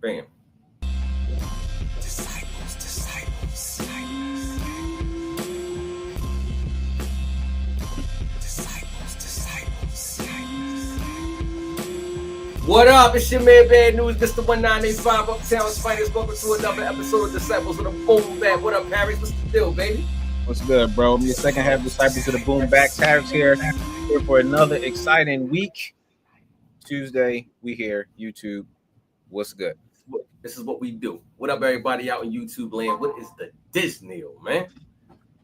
Bam. What up? It's your man Bad News, Mr. 1985 Uptown's finest. Welcome to another episode of Disciples with a Boom Back. What up, Harry? What's the deal, baby? What's good, bro? I'm your second half Disciples of the Boom Back. Harris here for another exciting week. Tuesday, we here. YouTube. What's good? This is what we do. What up, everybody out in YouTube land? What is the Disney, man?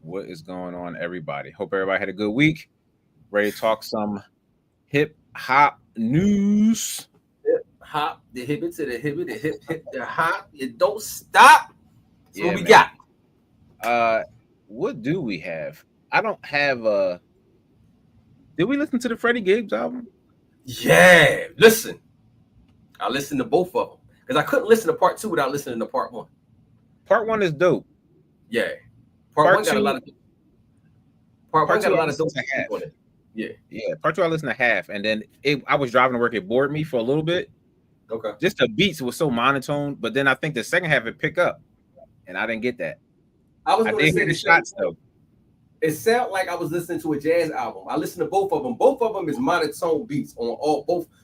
What is going on, everybody? Hope everybody had a good week. Ready to talk some hip hop news. Hop, the hip it to the hip it, the hip the hop. It don't stop. That's what we man. got. What do we have? I don't have Did we listen to the Freddie Gibbs album? Yeah, listen. I listened to both of them because I couldn't listen to part 2 without listening to part 1. Part 1 is dope. Yeah, part 1 got two, a lot of. Part 1 got a lot of dope half. on it. Yeah. Part 2 I listened to half, and then I was driving to work. It bored me for a little bit. Okay. Just the beats was so monotone, but then I think the second half it pick up, and I didn't get that. I did hear the shots though. It sounded like I was listening to a jazz album. I listened to both of them. Both of them is monotone beats on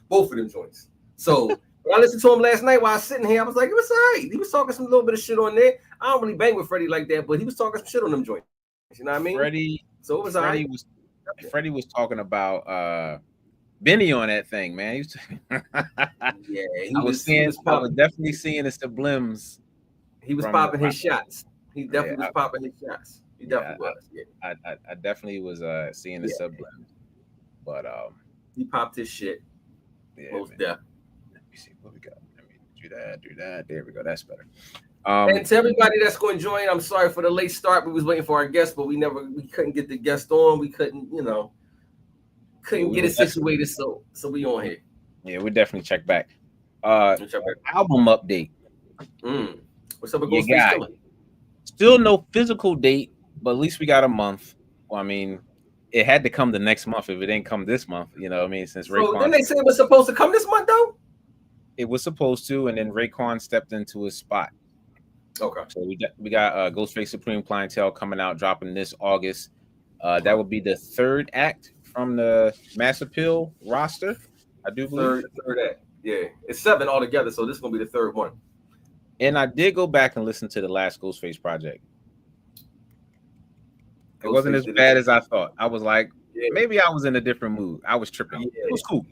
both of them joints. So when I listened to him last night while I was sitting here, I was like, it was all right. He was talking some little bit of shit on there. I don't really bang with Freddie like that, but he was talking some shit on them joints. You know what I mean? So it was all right. Freddie was talking about Benny on that thing, man. He was I was definitely seeing the sublims. He was popping his shots. He definitely was popping his shots. He definitely was. Yeah. I definitely was seeing the sublims. But he popped his shit. Yeah, most definitely. Let me see what we got. Let me do that. There we go. That's better. And to everybody that's going to join, I'm sorry for the late start. We was waiting for our guest, but we couldn't get the guest on. We couldn't get it situated. So we on here. Yeah, we definitely check back. Album update. What's up with Ghostface? Still no physical date, but at least we got a month. Well, I mean, it had to come the next month if it didn't come this month. You know what I mean? Since Raekwon. Didn't they say it was supposed to come this month though? It was supposed to, and then Raekwon stepped into his spot. Okay. So we got Ghostface Supreme Clientele coming out, dropping this August. That would be the third act from the Mass Appeal roster. I do believe third act. Yeah, it's 7 altogether, so this is gonna be the third one. And I did go back and listen to the last Ghostface project. It wasn't as bad as I thought. I was like, maybe I was in a different mood. I was tripping. Yeah, it was cool.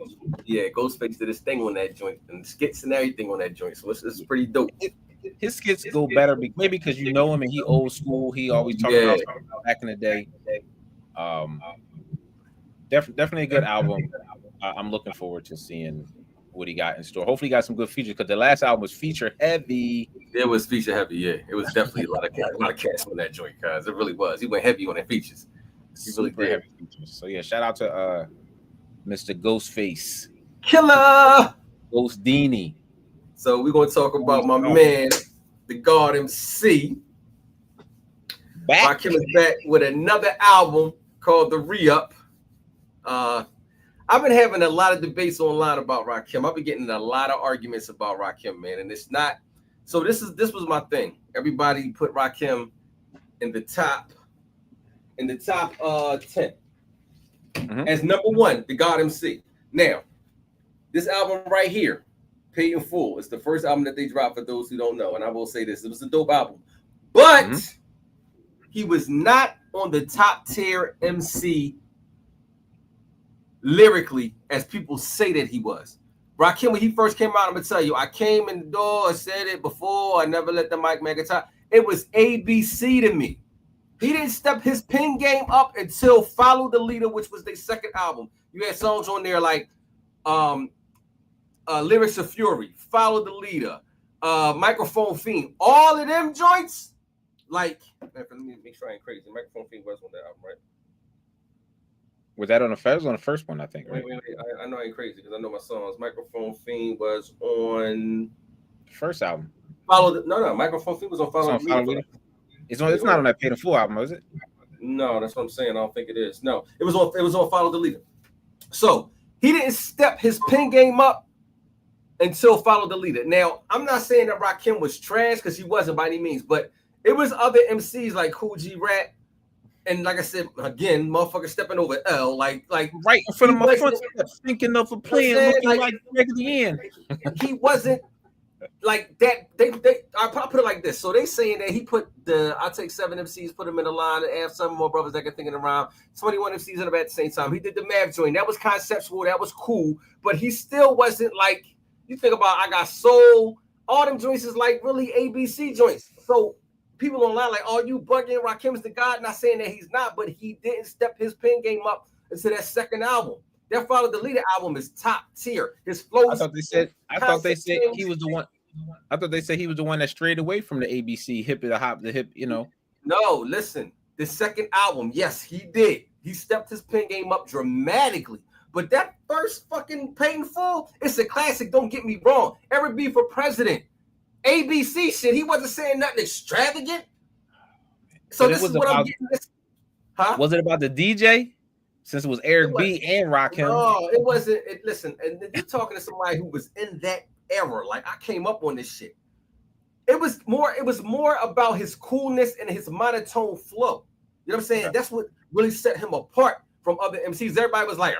Yeah, Ghostface did his thing on that joint and skits and everything on that joint. So it's pretty dope. His skits go better, maybe because you know him and he old school. He always talking about back in the day. Definitely a good album. I'm looking forward to seeing what he got in store. Hopefully, he got some good features because the last album was feature heavy. It was feature heavy, yeah. It was definitely a lot of cats on that joint, guys. It really was. He went heavy on the features. He really did. Heavy features. So yeah, shout out to Mr. Ghostface Killer Ghost Dini. So we're gonna talk about my man, the God MC. Rakim is back with another album called The Re-Up. I've been having a lot of debates online about Rakim. I've been getting in a lot of arguments about Rakim, man, and it's not. So this was my thing. Everybody put Rakim in the top 10 as number 1, the God MC. Now, this album right here, Paid in Full, it's the first album that they dropped for those who don't know, and I will say this: it was a dope album, but he was not on the top tier MC. Lyrically, as people say that he was. Rakim, when he first came out, I'm gonna tell you, I came in the door, I said it before, I never let the mic make a time. It was ABC to me. He didn't step his pen game up until Follow the Leader, which was their second album. You had songs on there like Lyrics of Fury, Follow the Leader, Microphone Fiend, all of them joints. Like, let me make sure I ain't crazy. Microphone Fiend was on that album, right? Was that on the first? On the first one, I think. Right? Wait. I know I ain't crazy because I know my songs. Microphone Fiend was on the first album. Microphone Fiend was on Follow the Leader. It's not on that Paid in Full album, is it? No, that's what I'm saying. I don't think it is. No, it was on Follow the Leader. So he didn't step his pen game up until Follow the Leader. Now, I'm not saying that Rakim was trash because he wasn't by any means, but it was other MCs like Cool G Rap. And like I said, again, motherfucker stepping over L, like right in front of my footsteps, thinking of a plan, looking like Raggedy Ann. He wasn't like that. They I put it like this. So they saying that he put I take 7 MCs, put them in a line, and add some more brothers that can think in around 21 MCs in the at the same time. He did the math joint. That was conceptual. That was cool, but he still wasn't like you think about. I Got Soul. All them joints is like really ABC joints. So people online like, oh, you bugging? Rakim's the God. Not saying that he's not, but he didn't step his pen game up into that second album. That Follow the Leader album is top tier. His flows. I thought they said he was the one. I thought they said he was the one that strayed away from the ABC hip the hop the hip. You know. No, listen. The second album, yes, he did. He stepped his pen game up dramatically. But that first fucking Painful, it's a classic. Don't get me wrong. Eric B for President. ABC shit. He wasn't saying nothing extravagant. So this is what I'm getting. Huh? Was it about the DJ? Since it was Eric B and Rakim. No, it wasn't. Listen, and you're talking to somebody who was in that era. Like I came up on this shit. It was more about his coolness and his monotone flow. You know what I'm saying? That's what really set him apart from other MCs. Everybody was like,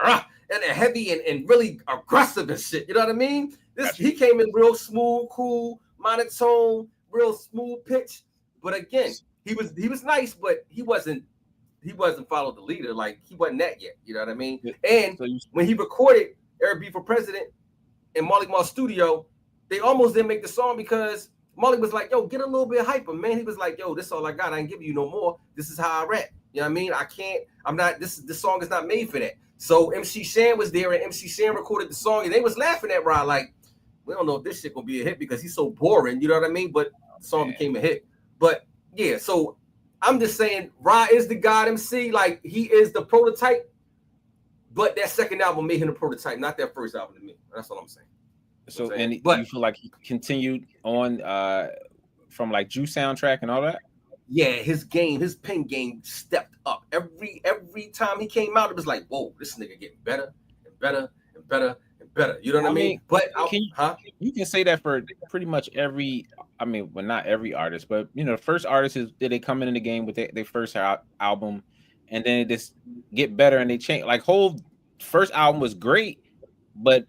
and heavy and really aggressive and shit. You know what I mean? He came in real smooth, cool, monotone, real smooth pitch. But again, he was nice, but he wasn't Follow the Leader. Like he wasn't that yet. You know what I mean? And when he recorded Eric B for President in Marley Marl studio, they almost didn't make the song because Marley was like, yo, get a little bit hyper, man. He was like, yo, this is all I got. I ain't giving you no more. This is how I rap. You know what I mean? This song is not made for that. So MC Shan was there and MC Shan recorded the song and they was laughing at Rod like, we don't know if this shit gonna be a hit because he's so boring. You know what I mean? But the song became a hit. But yeah, so I'm just saying Rod is the God MC. Like he is the prototype. But that second album made him the prototype, not that first album to me. That's all I'm saying. So, and you feel like he continued on from like Juice soundtrack and all that? Yeah, his pen game stepped up. Every time he came out, it was like, whoa, this nigga getting better and better and better and better. You know what I mean? But you can say that for pretty much every. I mean, well, not every artist, but you know, the first artist is they come in the game with their first album, and then it just get better and they change. Like whole first album was great, but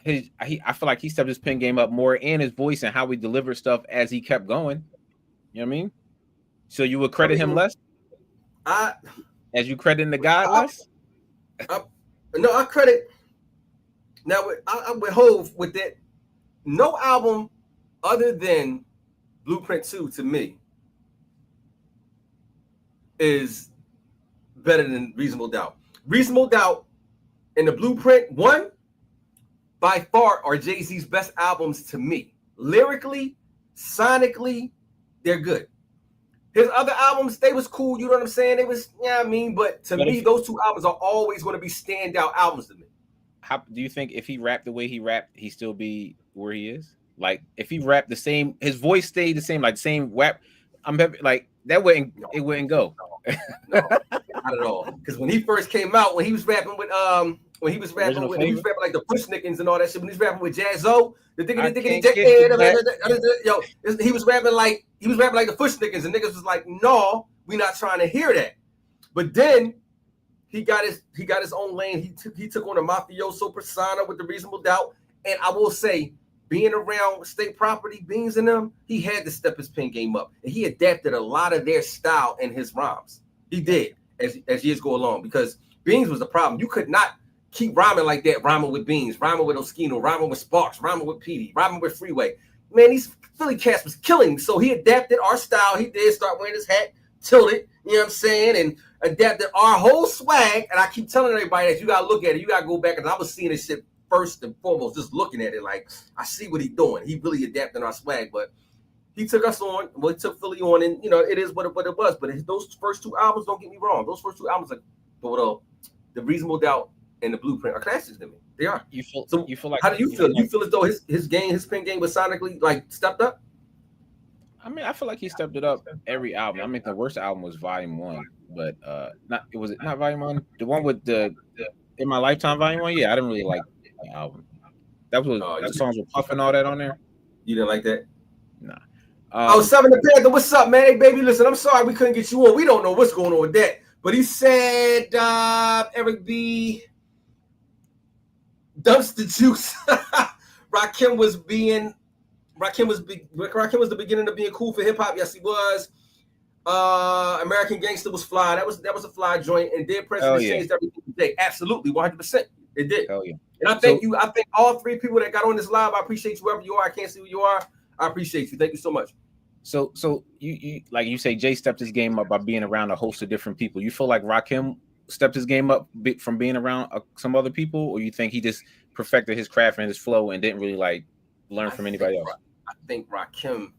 I feel like he stepped his pen game up more in his voice and how he delivered stuff as he kept going. You know what I mean? So you would credit him less? As you credit the guy less? No, I credit. Now, I'm with Hov with that. No album other than Blueprint 2 to me is better than Reasonable Doubt. Reasonable Doubt and the Blueprint 1 by far are Jay-Z's best albums to me. Lyrically, sonically, they're good. His other albums, they was cool. You know what I'm saying? They was, but to me, those two albums are always going to be standout albums to me. How do you think if he rapped the way he rapped, he still be where he is? Like if he rapped the same, his voice stayed the same, like same rap. Like that wouldn't go. No, not at all. Because when he first came out, when he was rapping with he was rapping like the Push Nickens and all that shit. When he was rapping with Jazzo, he was rapping like the Push Nickens, and niggas was like, no, we not trying to hear that. But then he got his own lane. He took on a mafioso persona with the Reasonable Doubt. And I will say, being around State Property, Beans and them, he had to step his pen game up. And he adapted a lot of their style in his rhymes. He did as years go along, because Beans was the problem. You could not keep rhyming like that, rhyming with Beans, rhyming with Oskino, rhyming with Sparks, rhyming with Petey, rhyming with Freeway. Man, these Philly cats was killing. So he adapted our style. He did start wearing his hat tilted, you know what I'm saying, and adapted our whole swag. And I keep telling everybody that you gotta look at it. You gotta go back, and I was seeing this shit first and foremost, just looking at it, like I see what he's doing. He really adapted our swag, but he took us on. Well, he took Philly on, and it is what it was. But those first two albums, don't get me wrong, those first two albums, the Reasonable Doubt and the Blueprint, are classics to me. They are. You feel like? How do you feel? You feel as though his pen game was sonically like stepped up? I mean, I feel like he stepped it up every album. I mean, the worst album was Volume 1, but not Volume 1, the one with the In My Lifetime Volume 1. Yeah, I didn't really like the album. That was the songs with Puff and all that on there. You didn't like that? Nah. Seven the Panther, what's up, man? Hey, baby, listen, I'm sorry we couldn't get you on. We don't know what's going on with that. But he said, Eric B. Dumpster Juice. Rakim was the beginning of being cool for hip hop. Yes, he was. American Gangster was fly. That was a fly joint, and Dead Presidents changed everything today. Absolutely, 100%. It did. Hell yeah. And I thank you. I thank all three people that got on this live. I appreciate you wherever you are. I can't see who you are. I appreciate you. Thank you so much. So you like you say, Jay stepped his game up by being around a host of different people. You feel like Rakim stepped his game up from being around some other people, or you think he just perfected his craft and his flow and didn't really like learn from anybody else? I think Rakim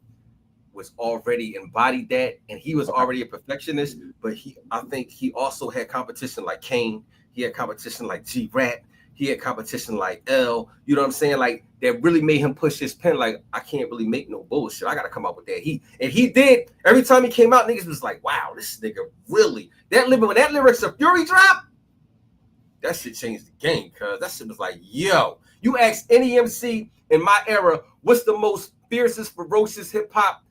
was already embodied that, and he was already a perfectionist. But I think he also had competition like Kane. He had competition like G-Rap. He had competition like L. You know what I'm saying? Like that really made him push his pen. Like I can't really make no bullshit. I gotta come up with that. He did. Every time he came out, niggas was like, "Wow, this nigga really." When that lyrics of Fury drop, that shit changed the game. Cause that shit was like, "Yo, you ask any MC in my era, what's the most fiercest, ferocious hip hop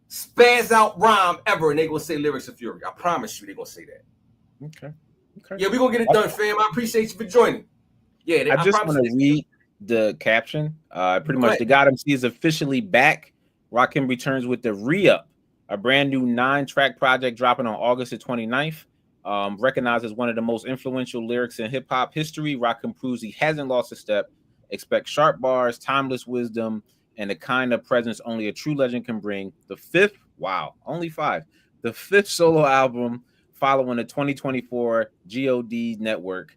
spaz out rhyme ever?" And they gonna say lyrics of Fury. I promise you, they gonna say that. Okay. Yeah, we gonna get it done, fam. I appreciate you for joining. Yeah, I just want to read the caption. Pretty much, the God MC is officially back. Rakim returns with the Re-Up, a brand new 9-track project dropping on August the 29th. Recognized as one of the most influential lyrics in hip hop history, Rakim proves he hasn't lost a step. Expect sharp bars, timeless wisdom, and the kind of presence only a true legend can bring. The fifth solo album following the 2024 God Network.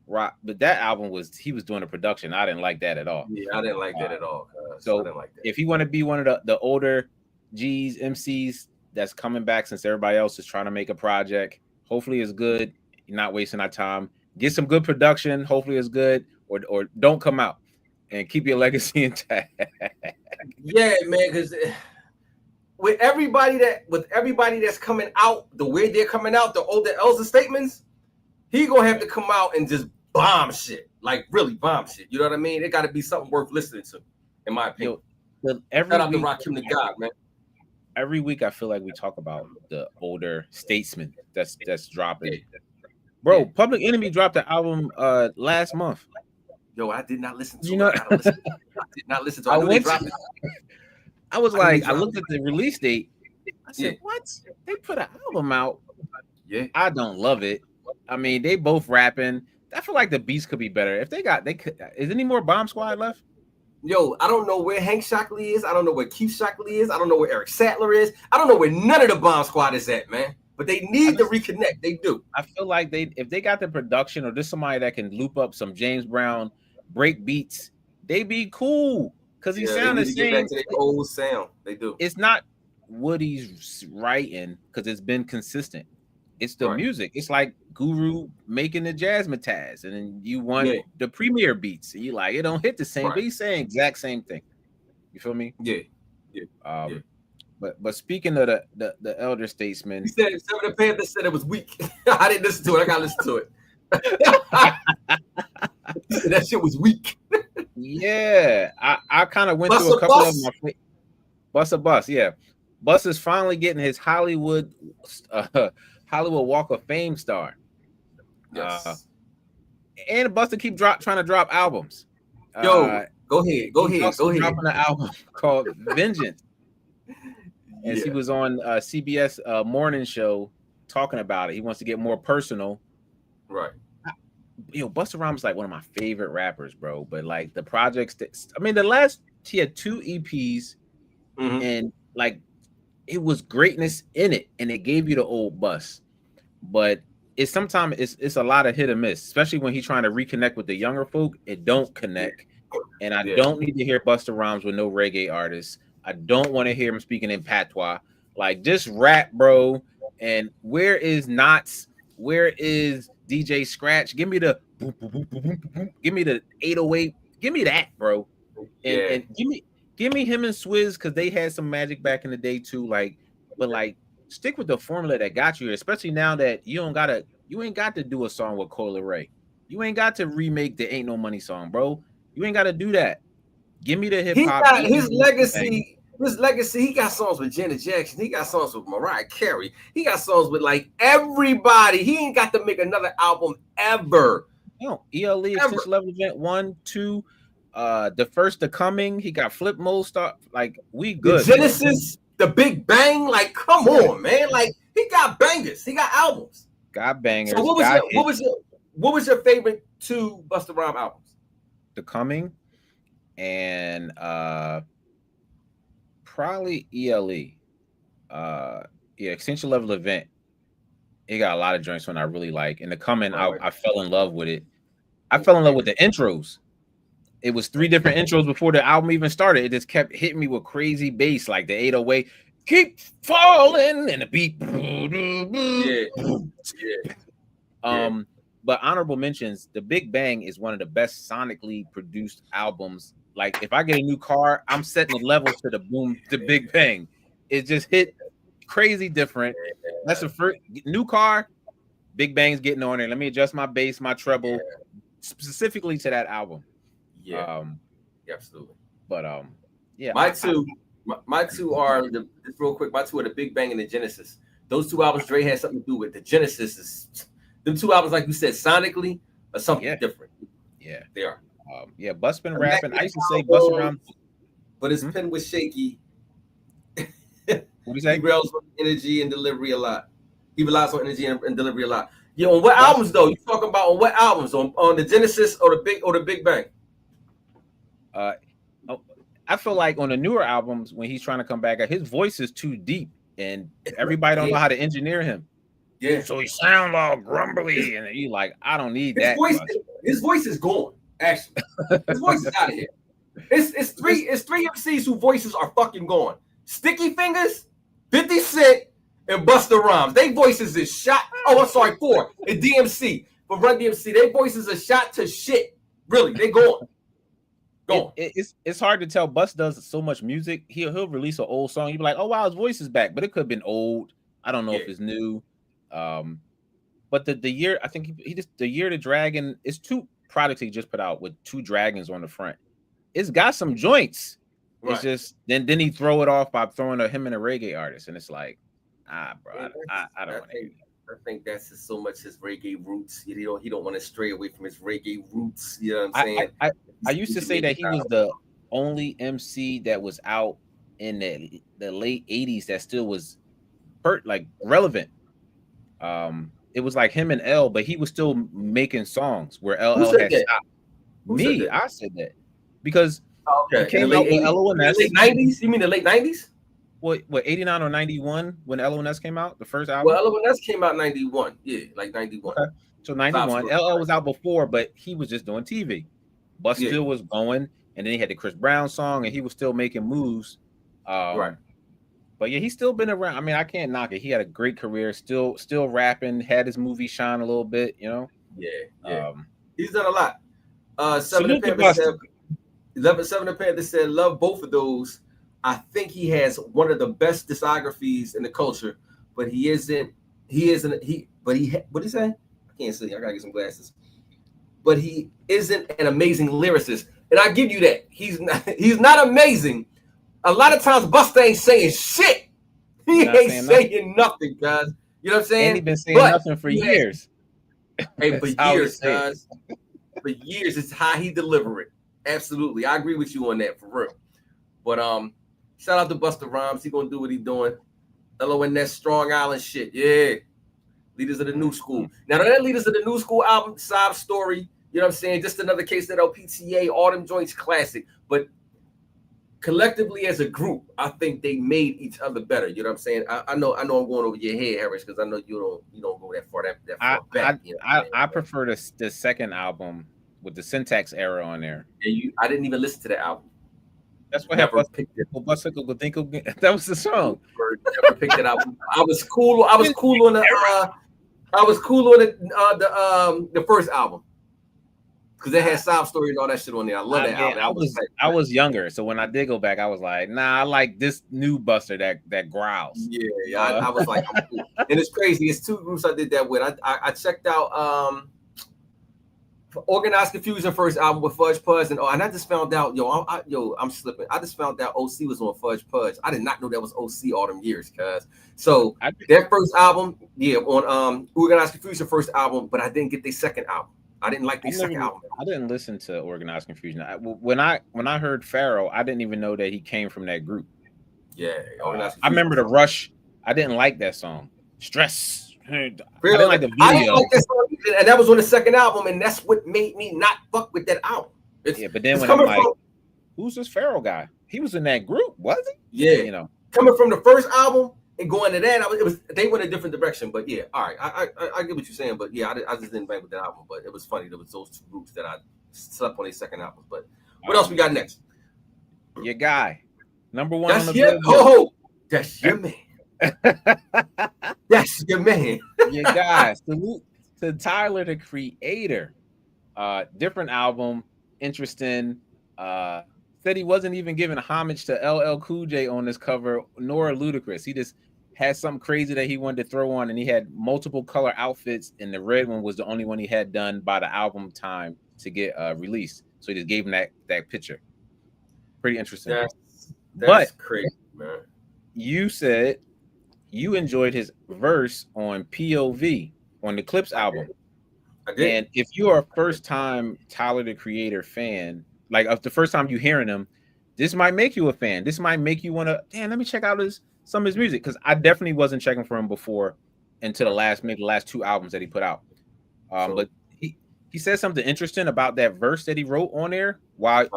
Rock, but that album he was doing the production. I didn't like that at all. Yeah, I didn't like that at all. So I didn't like that. If you want to be one of the older G's MCs that's coming back since everybody else is trying to make a project, hopefully it's good. You're not wasting our time. Get some good production. Hopefully it's good, or don't come out and keep your legacy intact. Yeah, man, because with everybody that's coming out, the way they're coming out, the older elder statements, he gonna have to come out and just bomb shit, like really bomb shit. You know what I mean? It got to be something worth listening to, in my opinion. Shout out to Rakim the God, man. Every week, I feel like we talk about the older statesmen that's dropping. Bro, Public Enemy dropped the album last month. Yo, I did not listen to it. I did not listen to it. I knew they dropped it. I was like, I looked at the release date. I said, what? They put an album out. Yeah. I don't love it. I mean, they both rapping. I feel like the beats could be better. If they could. Is any more Bomb Squad left? Yo, I don't know where Hank Shockley is. I don't know where Keith Shockley is. I don't know where Eric Sattler is. I don't know where none of the Bomb Squad is at, man. But they need to reconnect. They do. I feel like if they got the production or just somebody that can loop up some James Brown break beats, they be cool. Because he sound the same. Get back to their old sound. They do. It's not Woody's writing because it's been consistent. It's the music. It's like Guru making the jazzmatazz, and then you want the premier beats. And you like it don't hit the same, but he's saying exact same thing. You feel me? Yeah. But speaking of the elder statesmen, he said some of the Panthers said it was weak. I didn't listen to it. I gotta listen to it. He said that shit was weak. Yeah, I kind of went through a couple of my Bus. Yeah, Bus is finally getting his Hollywood Walk of Fame star. Yes. And Busta keep trying to drop albums. Yo, go ahead. Dropping an album called Vengeance. And he was on CBS morning show talking about it. He wants to get more personal. Right. Busta Rhymes is like one of my favorite rappers, bro. But like the projects he had 2 EPs, and like it was greatness in it, and it gave you the old Bus. But sometimes it's a lot of hit or miss, especially when he's trying to reconnect with the younger folk. It don't connect, and I don't need to hear Busta Rhymes with no reggae artists. I don't want to hear him speaking in patois. Like, just rap, bro. And where is Knots? Where is DJ Scratch? Give me the boom, boom, boom, boom, boom, boom. Give me the 808. Give me that, bro. And give me him and Swizz, because they had some magic back in the day too. Like, but like, stick with the formula that got you here, especially now that you ain't got to do a song with Coyle Ray. You ain't got to remake the Ain't No Money song, bro. You ain't got to do that. Give me the hip He hop. got his legacy. His legacy. He got songs with Janet Jackson. He got songs with Mariah Carey. He got songs with like everybody. He ain't got to make another album ever. No, ELE Extension Level Event 1, 2. The first The Coming. He got Flip Mode Start. Like, we good. The Genesis, The Big Bang. Like, come on, man. Like, he got bangers. He got albums. Got bangers. So what was your favorite 2 Busta Rhymes albums? The Coming and probably ELE. Extension Level Event. It got a lot of joints when I really like. In The Coming, I fell in love with it. I fell in love with the intros. It was 3 different intros before the album even started. It just kept hitting me with crazy bass, like the 808, keep falling, and the beat. Yeah. But honorable mentions, The Big Bang is one of the best sonically produced albums. Like, if I get a new car, I'm setting the levels to the Big Bang. It just hit crazy different. That's the first new car. Big Bang's getting on there. Let me adjust my bass, my treble, specifically to that album. Yeah, absolutely. But yeah, my two are just real quick. My 2 are The Big Bang and the Genesis. Those 2 albums Dre had something to do with. The Genesis is them 2 albums, like you said, sonically are something different. Yeah, they are. Bus been rapping. I used to say Bus around, but his pen was shaky. What do you say? He relies on energy and delivery a lot. He relies on energy and delivery a lot. Yeah, on what albums though? You talking about on what albums? On the Genesis or the Big Bang? I feel like on the newer albums when he's trying to come back, his voice is too deep, and everybody don't know how to engineer him. Yeah, so he sounds all grumbly, and you like, I don't need that. His voice is gone. Actually, his voice is out of here. It's three MCs whose voices are fucking gone. Sticky Fingers, 50 Cent, and Busta Rhymes. Their voices is shot. Oh, I'm sorry, 4. And DMC. But Run DMC, their voices are shot to shit. Really, they gone. It's hard to tell. Bus does so much music. He'll release an old song. You'll be like, oh wow, his voice is back, but it could have been old. I don't know if it's new. But the year, I think he just the year the Dragon is 2 products he just put out with 2 dragons on the front. It's got some joints. Right. It's just then he throw it off by throwing him and a reggae artist, and it's like, bro, I don't want to. I think that's just so much his reggae roots. He don't want to stray away from his reggae roots. You know what I'm saying? I used to say that he was the only MC that was out in the late 80s that still was relevant. It was like him and L, but he was still making songs where LL had stopped. Me, I said that because he came out with LONS. Late 90s? You mean the late 90s? What 89 or 91 when LONS came out, the first album? Well, LONS came out 91. Yeah, like 91. Okay. So 91. LL was out before, but he was just doing TV. Bus still was going, and then he had the Chris Brown song, and he was still making moves. Right. But yeah, he's still been around. I mean, I can't knock it. He had a great career, still rapping, had his movie shine a little bit, you know? Yeah. He's done a lot. 7 of the Panthers said, love both of those. I think he has one of the best discographies in the culture, but what did he say? I can't see. I gotta get some glasses. But he isn't an amazing lyricist. And I give you that. He's not amazing. A lot of times Busta ain't saying shit. He ain't saying nothing, guys. You know what I'm saying? And he been saying nothing for years. Hey, for years, guys. For years, it's how he deliver it. Absolutely. I agree with you on that, for real. But shout out to Busta Rhymes. He gonna do what he doing. LONS Strong Island shit. Yeah. Leaders of the New School. Now that Leaders of the New School album, Sob Story, you know what I'm saying? Just another case that LPTA, all them joints classic. But collectively as a group, I think they made each other better. You know what I'm saying? I know I'm going over your head, Harris, because I know you don't go that far back. I prefer the second album with the Syntax era on there. And I didn't even listen to the album. That's what happened. That was the song. Never picked it up. I was cool on the first album. Because they had Sob Story and all that shit on there. I love that album. I was younger, so when I did go back, I was like, nah, I like this new Buster that growls. Yeah, I was like, I'm cool. And it's crazy. It's 2 groups I did that with. I checked out Organized Confusion first album with Fudge Pudge, and I just found out, I'm slipping. I just found out OC was on Fudge Pudge. I did not know that was OC all them years, cuz. So their first album, on Organized Confusion first album, but I didn't get their second album. I didn't like their second album. I didn't listen to Organized Confusion. When I heard Pharaoh, I didn't even know that he came from that group. Yeah, I remember the Rush. I didn't like that song. Stress. I didn't like the video. I didn't like that song either, and that was on the second album, and that's what made me not fuck with that album. But then when I'm like, who's this Pharaoh guy? He was in that group, was he? Yeah, coming from the first album and going to that, they went a different direction. But yeah, all right, I get what you're saying, but yeah, I just didn't bang with that album. But it was funny. There was those two groups that I slept on their second album. But what else we got next? Your guy, number one that's on the Billboard. That's your man. That's your man. Your guy. Salute to Tyler, the Creator. Different album, interesting. Said he wasn't even giving homage to LL Cool J on this cover, nor Ludacris. He just had something crazy that he wanted to throw on, and he had multiple color outfits, and the red one was the only one he had done by the album time to get released. So he just gave him that picture. Pretty interesting. That's crazy, man. You said you enjoyed his verse on POV on the Clips album. I did. And if you are a first-time Tyler, the Creator fan, like the first time you hearing him, this might make you a fan. This might make you want to, let me check out some of his music, because I definitely wasn't checking for him before until the last two albums that he put out. But he said something interesting about that verse that he wrote on there. Why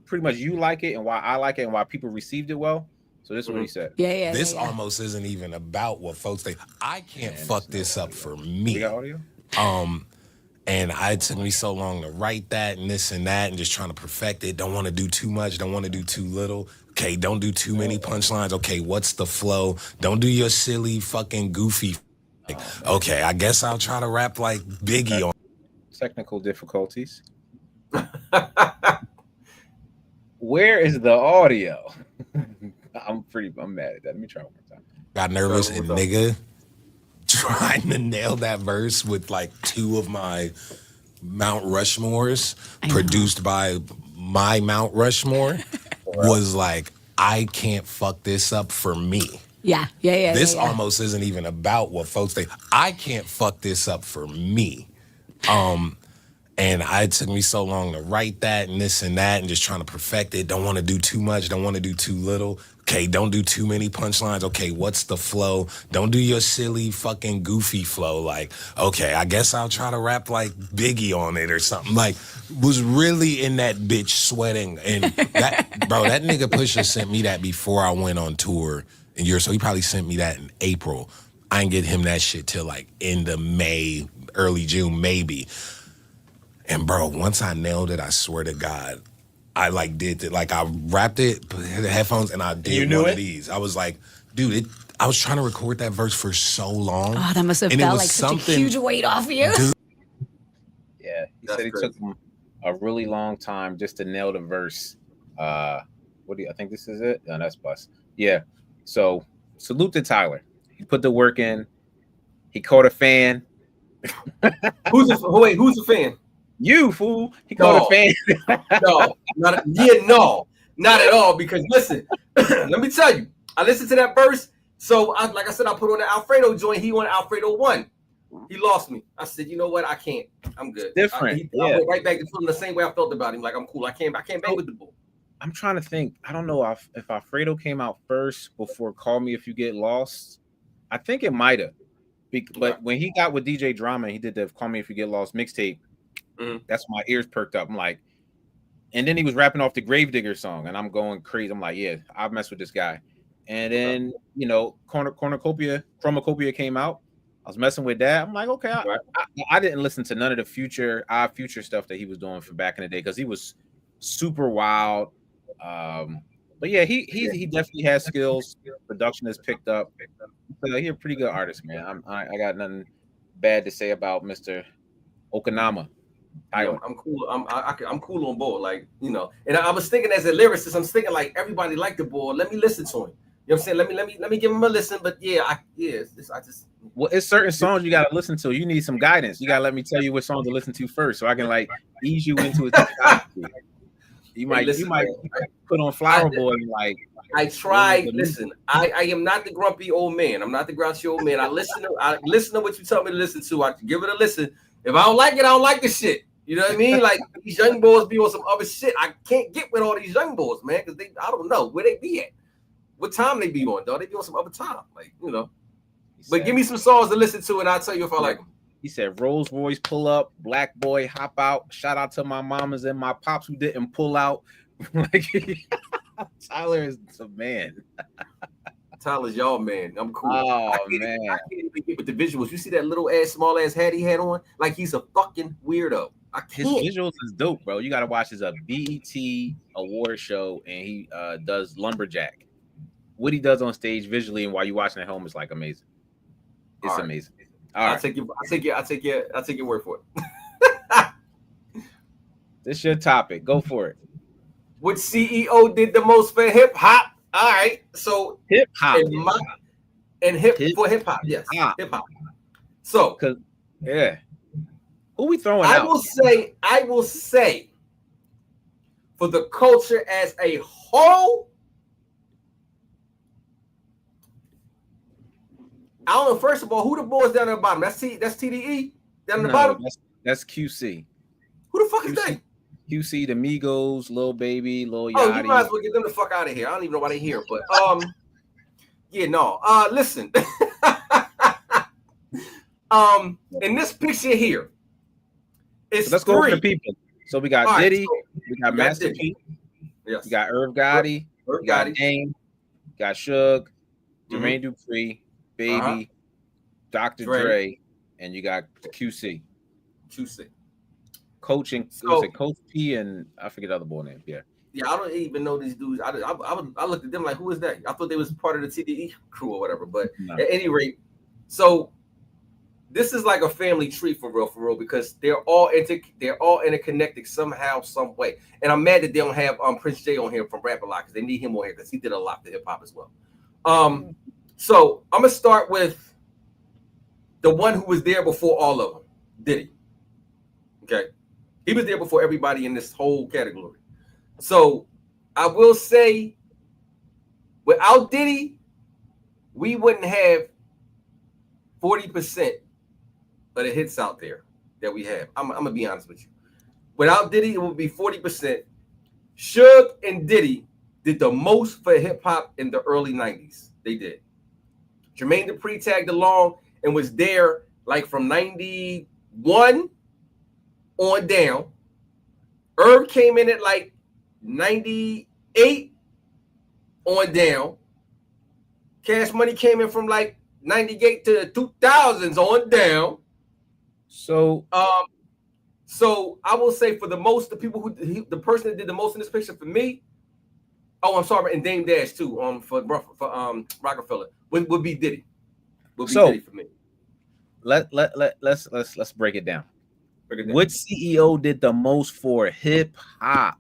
pretty much you like it, and why I like it, and why people received it well. So this is what he said. This almost isn't even about what folks think. I can't fuck this up for me. You got audio? And it took me so long to write that and this and that, and just trying to perfect it. Don't want to do too much. Don't want to do too little. Okay, don't do too many punchlines. Okay, what's the flow? Don't do your silly fucking goofy. Okay, I guess I'll try to rap like Biggie on. Technical difficulties. Where is the audio? I'm mad at that. Let me try one more time. Got nervous and nigga trying to nail that verse with like two of my Mount Rushmores produced by my Mount Rushmore was like, I can't fuck this up for me. This almost isn't even about what folks think. I can't fuck this up for me. And it took me so long to write that and this and that, and just trying to perfect it. Don't want to do too much. Don't want to do too little. Okay, don't do too many punchlines. Okay, what's the flow? Don't do your silly fucking goofy flow. Like, okay, I guess I'll try to rap like Biggie on it or something. Like, was really in that bitch sweating. And that nigga Pusha sent me that before I went on tour in Europe. So he probably sent me that in April. I didn't get him that shit till like end of May, early June, maybe. And bro, once I nailed it, I swear to God, I like did it. Like I rapped it, put the headphones, and I did one of these. I was like, dude, I was trying to record that verse for so long. Oh, that must have felt like such a huge weight off you. Dude. Yeah, he said it took him a really long time just to nail the verse. I think this is it? No, that's Bus. Yeah. So salute to Tyler. He put the work in. He caught a fan. Who's a fan? You fool! He called a fan. Not at all. Because listen, let me tell you, I listened to that verse. So like I said, I put on the Alfredo joint. He won Alfredo 1. He lost me. I said, you know what? I can't. I'm good. Different. I went right back to feeling the same way I felt about him. Like I'm cool. I can't bang with the bull. I'm trying to think. I don't know if Alfredo came out first before Call Me If You Get Lost. I think it might have. But when he got with DJ Drama, he did the Call Me If You Get Lost mixtape. That's my ears perked up. I'm like, and then he was rapping off the Gravedigger song, and I'm going crazy. I'm like, yeah, I'll mess with this guy. And then Chromacopia came out. I was messing with that. I'm like, okay, I didn't listen to none of the future stuff that he was doing for back in the day because he was super wild. But yeah, he definitely has skills. Production has picked up. He's a pretty good artist, man. I got nothing bad to say about Mr. Okanama. I'm cool. I'm cool on board, like, and I was thinking as a lyricist, I'm thinking like everybody liked the boy. Let me listen to him. You know what I'm saying? Let me give him a listen. But yeah, I just well, it's certain songs you gotta listen to. You need some guidance. You gotta let me tell you what songs to listen to first, so I can like ease you into his discography. You might put on Flower Boy and like. I tried. Listen, I am not the grumpy old man. I'm not the grouchy old man. I listen to what you tell me to listen to. I give it a listen. If I don't like it, I don't like the shit. You know what I mean? Like these young boys be on some other shit. I can't get with all these young boys, man, because I don't know where they be at. What time they be on, dog? They be on some other time, like you know. But give me some songs to listen to, and I'll tell you if I like them. He said, Rolls Royce pull up, Black Boy hop out. Shout out to my mamas and my pops who didn't pull out. Like Tyler is a man. Tyler's y'all man. I'm cool. Oh man, I can't even get with the visuals. You see that little ass, small ass hat he had on? Like he's a fucking weirdo. His visuals is dope, bro. You got to watch his BET award show, and he does Lumberjack. What he does on stage visually, and while you watching at home is like amazing. It's amazing. All right. I'll take your word for it. This is your topic. Go for it. What CEO did the most for hip hop? All right, so hip hop for hip hop, yes, hip hop. So, who we throwing out? I will say, for the culture as a whole, I don't know. First of all, who the boys down at the bottom? That's TDE down at the bottom. That's QC. Who the fuck is that? QC, the Migos, Lil Baby, Lil Yachty. Oh, you might as well get them the fuck out of here. I don't even know why they're here, but yeah, no. Listen. In this picture here, let's go over the people. So we got Diddy, we got Master P, yes, we got Irv Gotti, we got Dame, got Suge, Jermaine Dupri, Baby, Dr. Dre, and you got QC. Coach P and I forget the other boy name. Yeah, I don't even know these dudes. I looked at them like, who is that? I thought they was part of the TDE crew or whatever. But at any rate, so this is like a family tree for real, because they're all interconnected somehow, some way. And I'm mad that they don't have Prince J on here from Rap a Lot, because they need him on here because he did a lot to hip hop as well. So I'm gonna start with the one who was there before all of them, Diddy. Okay. He was there before everybody in this whole category. So I will say, without Diddy, we wouldn't have 40% of the hits out there that we have. I'm going to be honest with you. Without Diddy, it would be 40%. Suge and Diddy did the most for hip-hop in the early 90s. They did. Jermaine Dupri tagged along and was there like from 91 on down. Irv came in at like 98 on down. Cash Money came in from like 98 to the 2000s on down. So I will say for the most, the person that did the most in this picture for me, I'm sorry, and Dame Dash too, for Rockefeller would be Diddy. Diddy for me. Let's break it down. What CEO did the most for hip hop?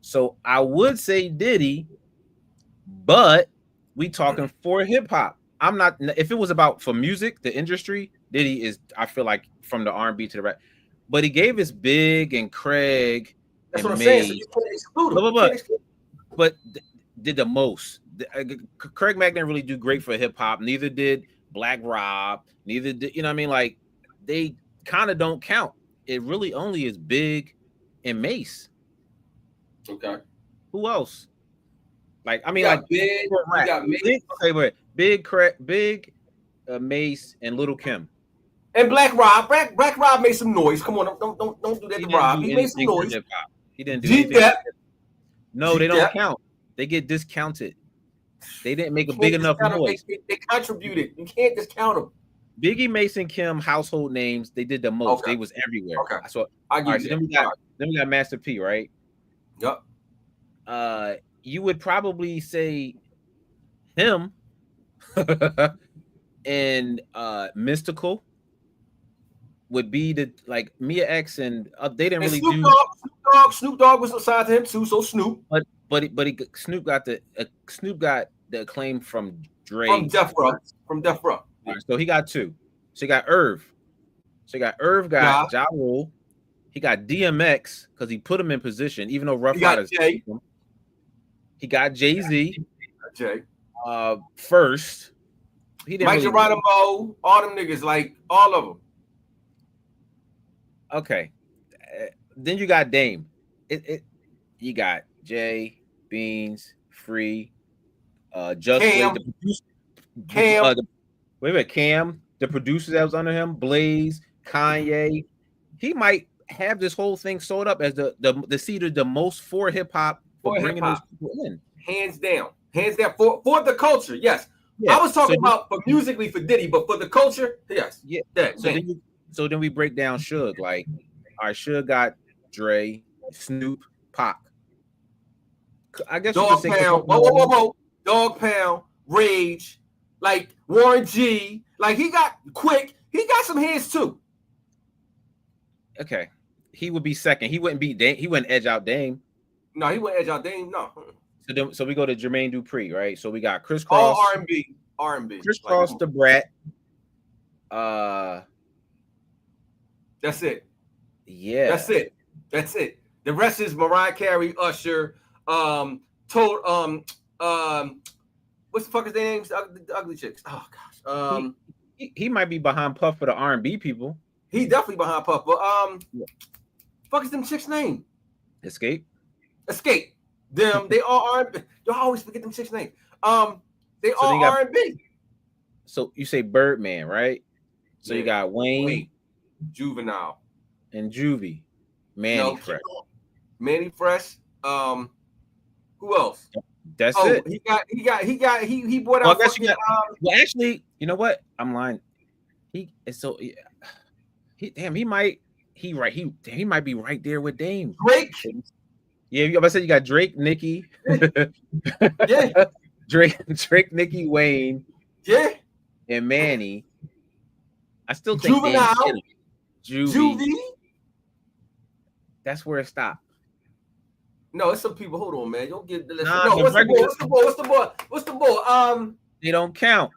So I would say Diddy, but we talking for hip hop. I'm not. If it was about for music, the industry, Diddy is. I feel like from the R&B to the rap, but he gave us Big and Craig. That's what I'm saying. So you can't exclude him. But did the most. Craig Mack didn't really do great for hip hop. Neither did Black Rob. Neither did you know what I mean? Like they kind of don't count. It really only is Big and Mace. Okay. Who else? Like I mean, like Big. You got Mace. Big, Mace, and Little Kim. And Black Rob. Black Rob made some noise. Come on, don't do that to Rob. He made some noise. He didn't do anything. No, they don't count. They get discounted. They didn't make a big enough noise. They contributed. You can't discount them. Biggie, Mason, Kim, household names. They did the most. Okay. They was everywhere. Okay. So then we got Master P, right? Yep. You would probably say him and Mystical would be the like Mia X and they didn't really do. Snoop Dogg was assigned to him too. So Snoop. But Snoop got the acclaim from Dre. From Death Row. From Death Row. Right, so he got 2. So he got Irv. So he got Irv got Ja Rule. He got DMX because he put him in position, even though Rough Riders. He got Jay-Z. Jay. First. He didn't Mike Geronimo, all them niggas, like all of them. Okay. Then you got Dame. You got Jay, Beans, Free, Just Cam. Cam. Wait a minute, Cam, the producers that was under him, Blaze, Kanye. He might have this whole thing sold up as the seed of the most for hip hop for bringing those people in. Hands down for the culture. Yes, yeah. I was talking about for musically for Diddy, but for the culture, yes, yeah. So then we break down Suge. Like, all right, Suge got Dre, Snoop, Pac. I guess Dog Pound, whoa, Dog Pound, Rage, like Warren G, like he got Quick. He got some hands too. Okay, he would be second. He wouldn't beat Dame. He wouldn't edge out Dame. No, he wouldn't edge out Dame. No. So we go to Jermaine Dupri, right? So we got Chris Cross, all R&B. Chris Cross, the Brat. That's it. Yeah, that's it. The rest is Mariah Carey, Usher, what's the fuck is their names? The ugly chicks. Oh gosh. He might be behind Puff for the R&B people. He definitely behind Puff, but fuck is them chicks' name? Escape. Them, they all R&B. Y'all always forget them chicks' name. They all R&B. So you say Birdman, right? So you got Wayne, Juvenile, and Juvie, Manny Fresh. Manny Fresh. Who else? That's it. He brought out. Well, actually, you know what? I'm lying. He might be right there with Dame. Drake. Yeah, I said you got Drake, Nicki. Yeah. Drake, Nicki, Wayne. Yeah. And Manny. I still think Juvenile. Juvie. That's where it stopped. No, it's some people. Hold on, man. Don't get the list. Nah, no, what's the boy? They don't count.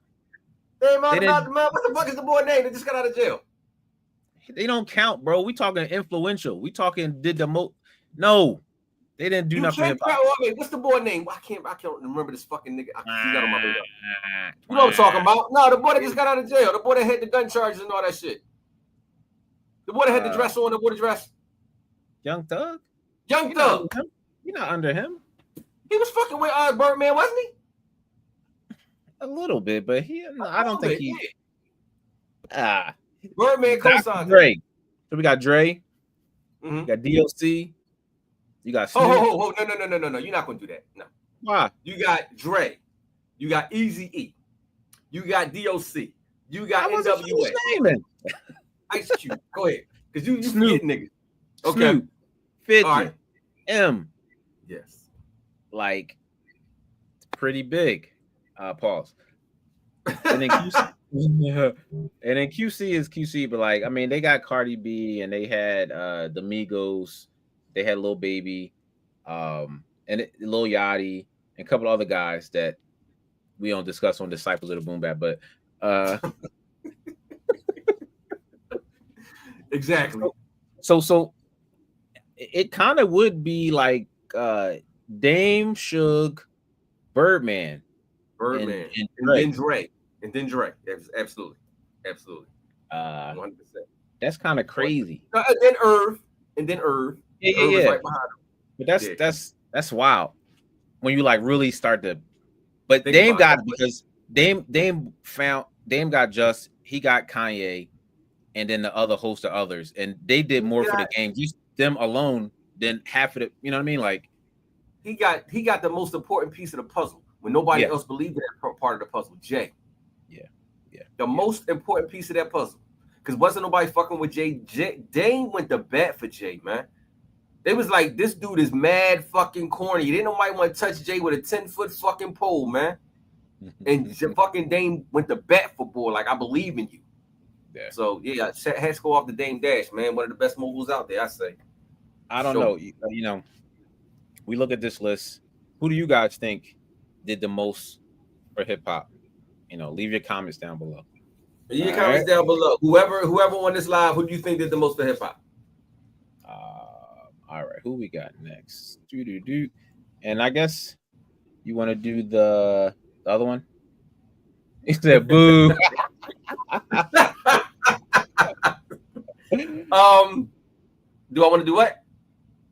What the fuck is the boy name that just got out of jail? They don't count, bro. We talking influential. We talking did the most. No, they didn't do nothing. Wait, what's the boy name? I can't remember this fucking nigga. He's not on my radar. You know what I'm talking about? No, the boy that just got out of jail. The boy that had the gun charges and all that shit. The boy that had the dress on. The boy the dress. Young Thug. Young Thug. You're not under him. He was fucking with Birdman, wasn't he? A little bit, but I don't think he. Yeah. Birdman co-signed Dre. So we got Dre. Mm-hmm. You got DLC. You got Snoop. No. You're not gonna do that. No. Why? You got Dre. You got Eazy-E. You got DOC. You got NWA. Ice Cube. Go ahead. Because you forget niggas. Okay. Snoop, 50. All right. M. Yes. Like, pretty big. Pause. And then QC is QC, but like, I mean, they got Cardi B and they had the Migos, they had Lil Baby, and Lil Yachty, and a couple other guys that we don't discuss on Disciples of the Boom Bap, but exactly. So it kind of would be like Dame, Suge, Birdman, and then Dre. And then Dre. Absolutely. 100%. That's kind of crazy. And then Irv. Yeah. Irv is right behind him. But that's wild. When you like really start to, but Dame got it because Dame got Just, he got Kanye, and then the other host of others, and they did more for the game. Just them alone than half of it. You know what I mean? Like he got the most important piece of the puzzle when nobody else believed in that part of the puzzle. Jay. The most important piece of that puzzle. Because wasn't nobody fucking with Jay. Dame went to bat for Jay, man. They was like, this dude is mad fucking corny. Didn't nobody want to touch Jay with a 10-foot fucking pole, man. And fucking Dame went to bat for boy. Like, I believe in you. Yeah. So, yeah, hats go off the Dame Dash, man. One of the best moguls out there, I say. I don't know. You know, we look at this list. Who do you guys think did the most for hip hop. Leave your comments down below. Leave your comments down below. Whoever on this live, who do you think did the most for hip hop? All right, who we got next? And I guess you want to do the other one. He said, "Boo." Do I want to do what?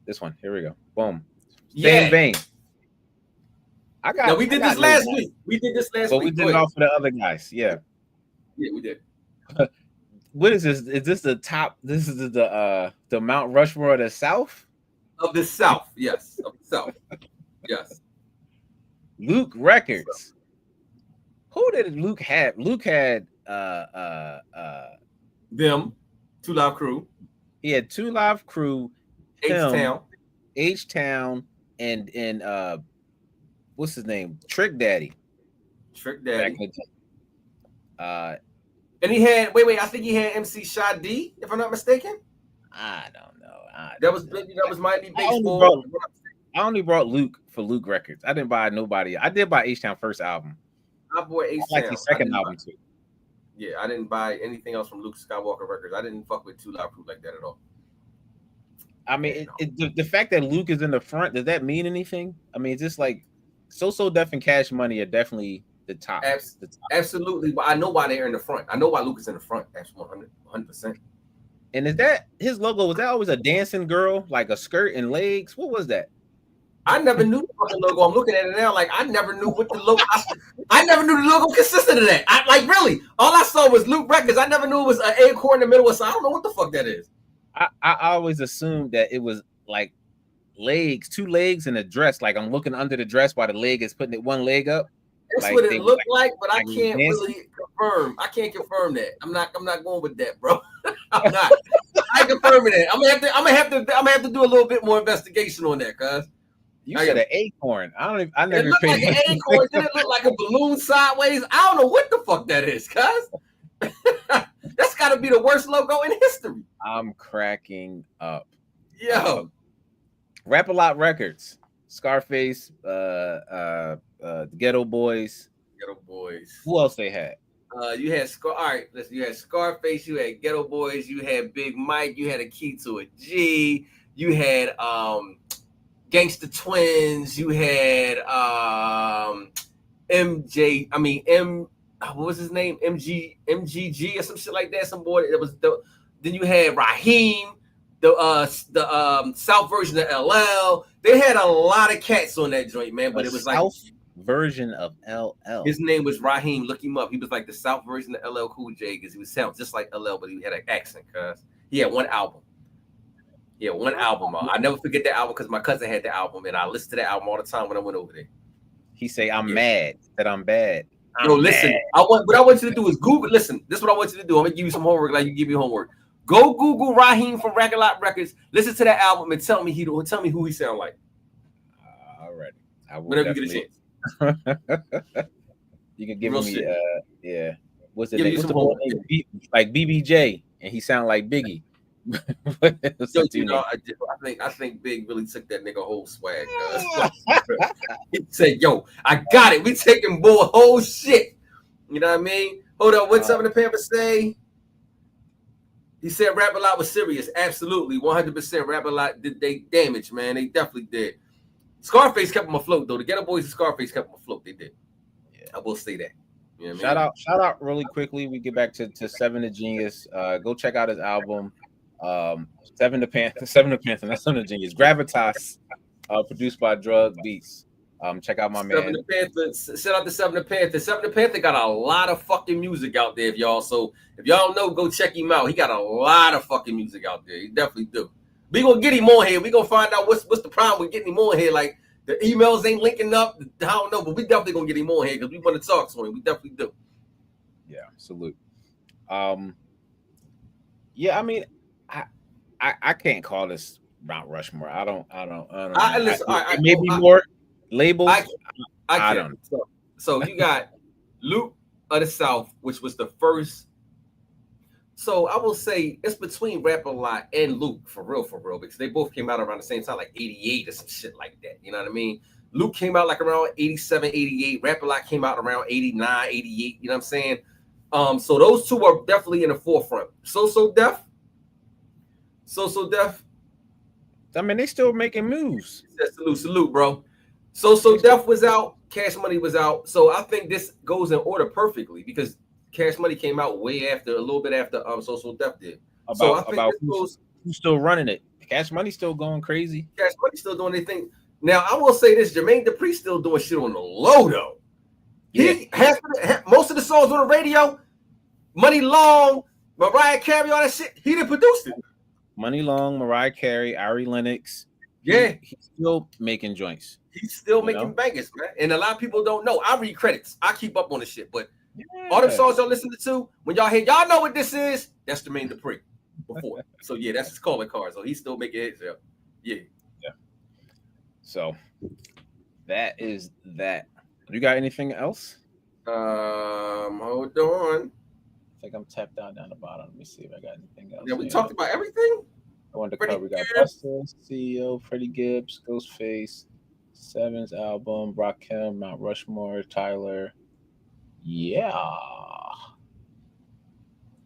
This one. Here we go. Boom. Yeah. Same vein. We did this last week. We did this last week. But we did it all for the other guys. Yeah. Yeah, we did. What is this? Is this the top? This is the Mount Rushmore of the South? Of the South, yes. Of the South. Yes. Luke Records. Who did Luke have? Luke had them, 2 Live Crew. He had 2 Live Crew, H-Town, and what's his name? Trick Daddy. And he had I think he had MC Shadi, if I'm not mistaken. I don't know. That was Miami Baseball. I only brought Luke for Luke Records. I didn't buy nobody. I did buy H-Town first album. I bought H-Town. I like the second album too. Yeah, I didn't buy anything else from Luke Skywalker Records. I didn't fuck with 2 Live Crew like that at all. I mean, the fact that Luke is in the front, does that mean anything? I mean, it's just like So Def and Cash Money are definitely the top. Absolutely, but I know why they're in the front. I know why Luke is in the front. That's 100%. And is that his logo? Was that always a dancing girl, like a skirt and legs? What was that? I never knew the fucking logo. I'm looking at it now, like I never knew what the logo. I never knew the logo consisted of that. Really, all I saw was Luke Records. I never knew it was an acorn in the middle. So I don't know what the fuck that is. I always assumed that it was like legs, 2 legs and a dress. Like I'm looking under the dress while the leg is putting it one leg up. That's like what it looked like, but I can't dancing. really confirm. I can't confirm that. I'm not going with that, bro. I'm not. I ain't confirming that. I'm gonna have to do a little bit more investigation on that, cuz. You said an acorn. I never it looked like an acorn. Then it looked like a balloon sideways. I don't know what the fuck that is, cuz. That's got to be the worst logo in history. I'm cracking up. Yo, Rap-A-Lot Records, Scarface, Ghetto Boys. Who else they had? You had all right. Listen, you had Scarface. You had Ghetto Boys. You had Big Mike. You had A Key to a G. You had Gangsta Twins. You had MJ. I mean what was his name? MGG or some shit like that. Some boy that was then you had Raheem, the South version of LL. They had a lot of cats on that joint, man. But it was South version of LL. His name was Raheem. Look him up. He was like the South version of LL Cool J because he was sound just like LL, but he had an accent. Cause he had one album. Yeah, one album. I never forget that album because my cousin had the album, and I listened to that album all the time when I went over there. He say, "I'm mad that I'm bad." Listen. What I want you to do is Google. Listen, this is what I want you to do. I'm gonna give you some homework, like you give me homework. Go Google Raheem from Rap-A-Lot Records. Listen to that album and tell me who he sound like. All right, I will. Whenever you get a chance. You can give me, yeah. What's it? Yeah, name? What's the whole name? Like BBJ, and he sound like Biggie. I think Big really took that nigga whole swag. He said, "Yo, I got it. We taking bull whole shit." You know what I mean? Hold up. What's up in the paper say? He said Rap-A-Lot was serious. Absolutely, 100%. Rap-A-Lot did they damage, man. They definitely did. Scarface kept them afloat, though. The Ghetto Boys and Scarface kept them afloat. They did. Yeah. I will say that. You know shout out really quickly. We get back to Seven the Genius. Go check out his album. Seven the Panther, not Seven the Genius. Gravitas, produced by Drug Beats. Check out my man. The Panther. Shout out to Seven the Panther. Seven the Panther got a lot of fucking music out there, y'all. So if y'all don't know, go check him out. He got a lot of fucking music out there. He definitely do. We gonna get him on here. We gonna find out what's the problem with getting him on here. Like the emails ain't linking up. I don't know, but we definitely gonna get him on here because we want to talk to him. We definitely do. Yeah, salute. Yeah, I mean, I can't call this Mount Rushmore. I don't. Listen, maybe more labels. I don't know. So you got Luke of the South, which was the first. So I will say it's between Rap-A-Lot and Luke for real, because they both came out around the same time, like 88 or some shit like that. You know what I mean? Luke came out like around 87, 88. Rap-A-Lot came out around 89, 88. You know what I'm saying? So those two are definitely in the forefront. So Def. I mean, they still making moves. Salute, bro. So Def was out. Cash Money was out. So I think this goes in order perfectly because Cash Money came out a little bit after So Def did. Who's still running it? Cash Money still going crazy. Cash Money still doing their thing. Now I will say this: Jermaine Dupri still doing shit on the low though. Most of the songs on the radio, Money Long, Mariah Carey, all that shit, he done produced it. Money Long, Mariah Carey, Ari Lennox. Yeah, he's still making joints. He's still making bangers, man. And a lot of people don't know. I read credits. I keep up on the shit. But all them songs y'all listen to, when y'all hear, y'all know what this is. That's Jermaine Dupri before. So yeah, that's his calling card. So he's still making hits. Yeah. So that is that. You got anything else? Hold on. I think I'm tapped out down the bottom. Let me see if I got anything else. Yeah, we talked about everything. I wanted to cover. We got Busta, CEO, Freddie Gibbs, Ghostface, Seven's album, Rakim, Mount Rushmore, Tyler. Yeah.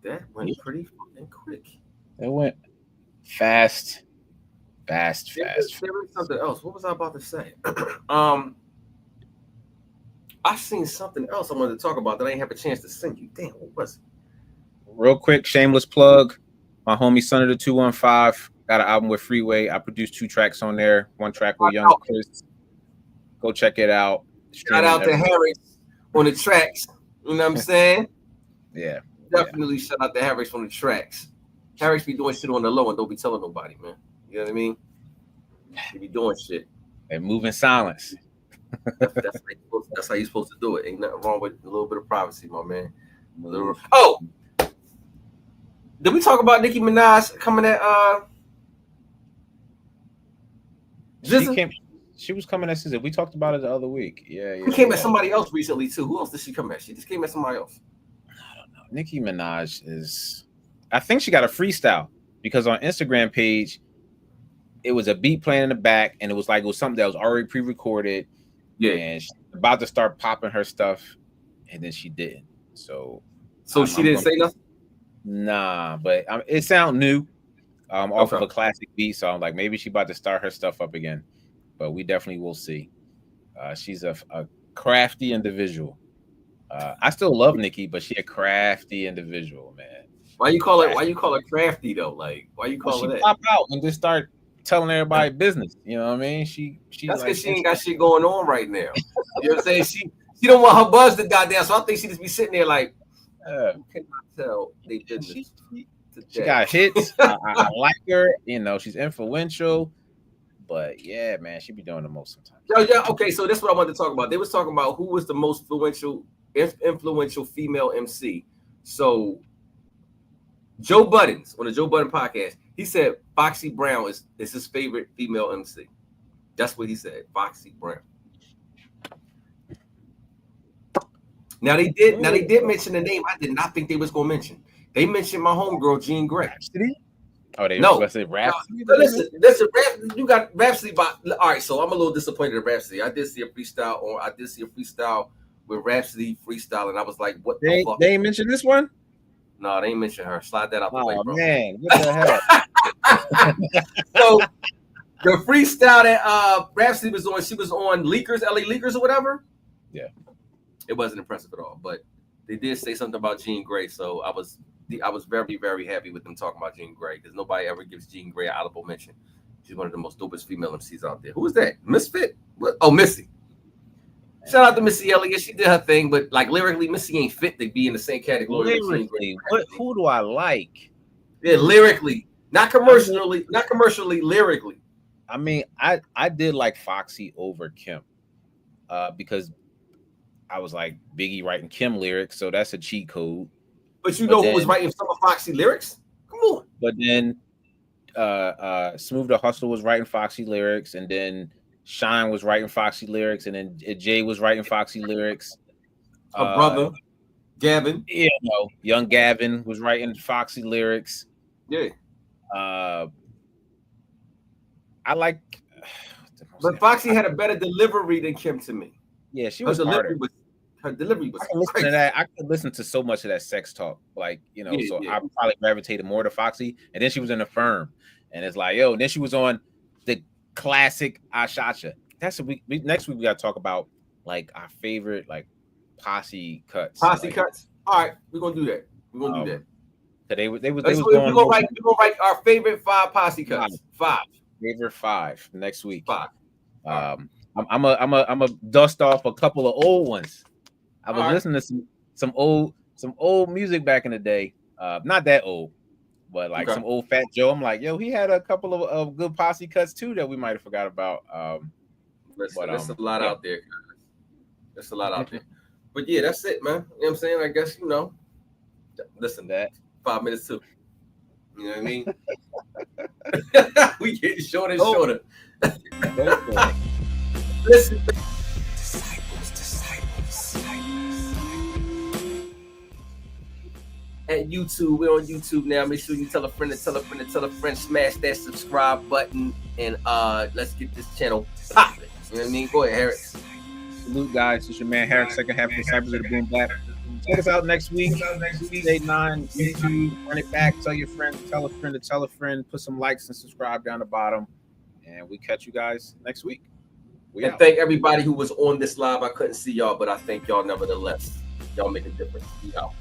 That went pretty fucking quick. It went fast. There was something else. What was I about to say? I seen something else I wanted to talk about that I didn't have a chance to send you. Damn, what was it? Real quick, shameless plug. My homie Son of the 215 got an album with Freeway. I produced 2 tracks on there. 1 track with Young Chris. Go check it out. Shout out to Harris on the tracks. You know what I'm saying? Yeah. Definitely shout out to Harris on the tracks. Harris be doing shit on the low and don't be telling nobody, man. You know what I mean? He be doing shit. And moving silence. That's how you're supposed to do it. Ain't nothing wrong with a little bit of privacy, my man. Oh, did we talk about Nicki Minaj coming at She was coming at SZA. We talked about it the other week. Yeah. She came at somebody else recently too. Who else did she come at? She just came at somebody else. I don't know. Nicki Minaj is. I think she got a freestyle because on Instagram page, it was a beat playing in the back, and it was something that was already pre-recorded. Yeah, and she's about to start popping her stuff, and then she didn't. So she didn't say nothing. Nah, but it sounds new, off of a classic beat. So I'm like, maybe she about to start her stuff up again. But we definitely will see. She's a crafty individual. I still love Nicki, but she's a crafty individual, man. Why you call her crafty though? Like, why you call her that? She pop out and just start telling everybody business. You know what I mean? That's because she ain't got shit going on right now. You know what I'm saying? She don't want her buzz to die down. So I think she just be sitting there like, you cannot tell they business. She got hits. I like her. You know, she's influential. But yeah, man, she be doing the most sometimes. Yeah. Okay, so that's what I wanted to talk about. They was talking about who was the most influential female MC. So Joe Buttons on the Joe Budden podcast, he said Foxy Brown is his favorite female MC. That's what he said, Foxy Brown. Now they did mention the name I did not think they was gonna mention. They mentioned my homegirl Jean Grey. Oh, they no. Were say Rhapsody? No, listen, you got Rhapsody. All right, so I'm a little disappointed in Rhapsody. I did see a freestyle with Rhapsody freestyle, and I was like, "What the fuck?" They ain't mentioned this one. No, they ain't mentioned her. Slide that out the way, bro. Oh man, what the hell? So the freestyle that Rhapsody was on, she was on Leakers, LA Leakers or whatever. Yeah, it wasn't impressive at all, but they did say something about Jean Grey, so I was very, very happy with them talking about Jean Grey because nobody ever gives Jean Grey an audible mention. She's one of the most dopest female MCs out there. Who is that? Misfit? What? Oh, Missy. Shout out to Missy Elliott. She did her thing, but like lyrically, Missy ain't fit to be in the same category. Lyrically, who do I like? Yeah, lyrically, not commercially, lyrically. I mean, I did like Foxy over Kim, because I was like Biggie writing Kim lyrics, so that's a cheat code. But you know who was writing some of Foxy lyrics? Come on. But then Smooth the Hustler was writing Foxy lyrics, and then Shine was writing Foxy lyrics, and then Jay was writing Foxy lyrics. Her brother, Gavin. Yeah, no, young Gavin was writing Foxy lyrics. Yeah. I like But Foxy had a better delivery than Kim to me. Yeah, she was harder. Her delivery was. I can listen to that. I could listen to so much of that sex talk, like I probably gravitated more to Foxy. And then she was in the Firm, and it's like, yo. And then she was on the classic Ashacha. That's what next week we got to talk about, like our favorite like posse cuts. Posse cuts. All right, we're gonna do that. We're gonna do that. So they was going. We're gonna write our favorite 5 posse cuts. 5. Favorite 5 next week. 5. I'm a dust off a couple of old ones. I was listening to some old music back in the day. Not that old, but like some old Fat Joe. I'm like, yo, he had a couple of good posse cuts too that we might have forgot about. There's a lot out there. There's a lot out there. But yeah, that's it, man. You know what I'm saying? I guess listen, that 5 minutes too. You know what I mean? We getting shorter and shorter. Listen. Disciples. At YouTube, we're on YouTube now. Make sure you tell a friend to tell a friend to tell a friend. Smash that subscribe button and let's get this channel popping. You know what I mean? Go ahead, Harris. Salute, guys. It's your man Harris, second half of Disciples of the Boom Bap. Check us out next week. Tuesday 9, YouTube. Run it back. Tell your friend. Tell a friend to tell a friend. Put some likes and subscribe down the bottom. And we catch you guys next week. Thank everybody who was on this live. I couldn't see y'all, but I thank y'all nevertheless. Y'all make a difference. We out.